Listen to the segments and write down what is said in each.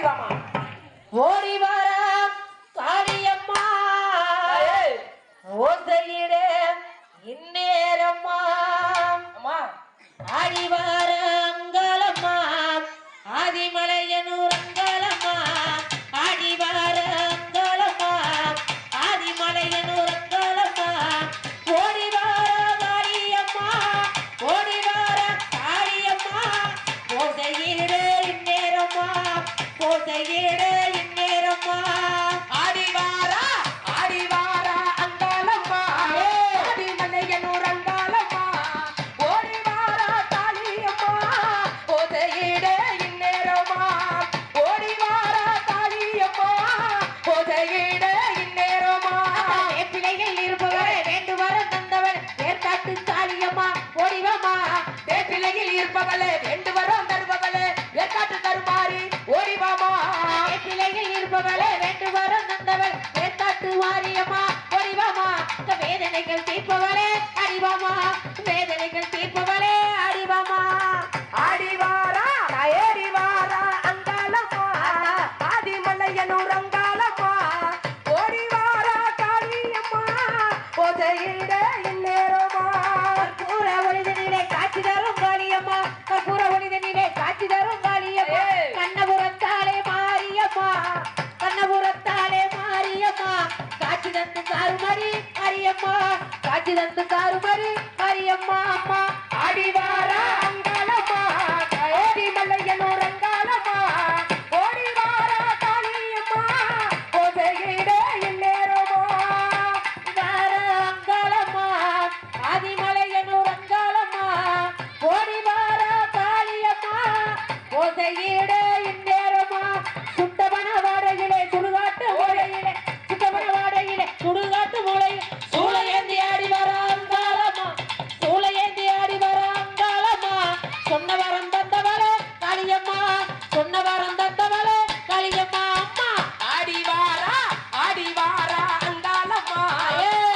ஓடி வர காளியம்மா ஓசையிட இந்நேரம்மா ஆடி வர அங்காளம்மா ஆதிமலையனூர் அங்காளம்மா ஆடி வர அங்காளம்மா ஆதிமலையனூர் அங்காளம்மா ஓடி வர காளியம்மா ஓடி வர காளியம்மா ஓசையிட இந்நேரம்மா ஓசையிட இந்நேரம்மா ஆடி வாரா அங்காளம்மா ஆதிமலையனூர் அங்காளம்மா ஓடி வாரா காளியம்மா ஓசையிட இந்நேரம்மா ஓடி வாரா காளியம்மா ஓசையிட இந்நேரம்மா பிள்ளைகள் இருப்பவரை வேண்டு வர தந்தவன் ஏற்காட்டு காளியம்மா ஓடிவாமா பிள்ளையில் இருப்பவளே வேண்டு வரம் தருபவளே ஏற்காட்டு தருமாறி ஓடிவாமா பிள்ளைகள் இருப்பவளே வேண்டு வர தந்தவன் ஏற்காட்டு வாரியம்மா ஓடிவாமா வேதனைகள் தீர்ப்பவளே அறிவாமா வேதனைகள் தீர்ப்பவளே அறிவாமா ஆடி வாரா ஏறி வாரா அங்காளம்மா ஆதிமலையனூர் அங்காளம்மா ஓடி வாரா காளியம்மா ஓசையிட இந்நேரமா கற்பூர ஒளிதனிலே காட்சி தரும் காளியம்மா கற்பூர ஒளிதனிலே காட்சி தரும் காளியம்மா கண்ணபுரத்தாலே மாரியம்மா கண்ணபுரத்தாலே மாரியம்மா காட்சி தந்து காருமரி மாரியம்மா காட்சி தந்து காருமரி மாரியம்மா அம்மா ஆடி வாரா அங்காளம்மா ஆதிமலையனூர் அங்காளம்மா ஓடி வாரா காளியம்மா ஓசையிட இந்நேரமா வார அங்காளம்மா ஆதிமலையனூர் அங்காளம்மா ஓடி வார காளியம்மா ஓசையிட இந்நேரமா சுட்டவன வாடையிலே சுடுகாட்டு மூலையிலே சுட்டவன வாடையிலே சுடுகாட்டு மூலையிலே சூளையேந்தி ஆடி வர அங்காளம்மா சூளையேந்தி ஆடி வர அங்காளம்மா சொன்ன வரம் தந்தவளே காளியம்மா சொன்ன வரம் தந்தவளே காளியம்மா அம்மா ஆடி வாரா அங்காளம்மா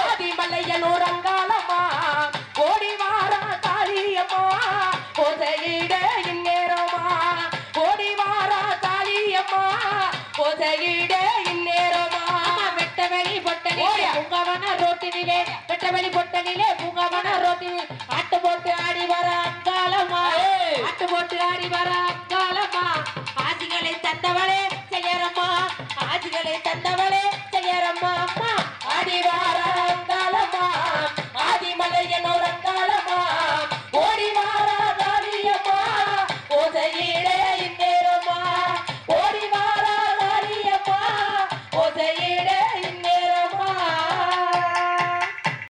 ஆதிமலையனூர் அங்காளம்மா ஓடி வாரா காளியம்மா ஓசையிட இந்நேரமா ஓடி வாரா காளியம்மா ஓசையிட இந்நேரமா வெட்டவெளி பொட்டனிலே பூங்கவன ரோட்டினிலே வெட்டவெளி பொட்டனிலே பூங்கவன ரோட்டினிலே ஆட்டு போட்டு ஆடி வர அங்காளம்மா ஆட்டு போட்டு ஆடி வர அங்காளம்மா ஆசிகளை தந்தவளே செய்யறம்மா ஆசிகளை தந்தவளே செய்யறம்மா அம்மா ஆடி வாரா அங்காளம்மா ஆதிமலையனூர் அங்காளம்மா ஓடி வாரா காளியம்மா ஓசையிட இந்நேரமா ஓடி வாரா காளியம்மா ஓசையிட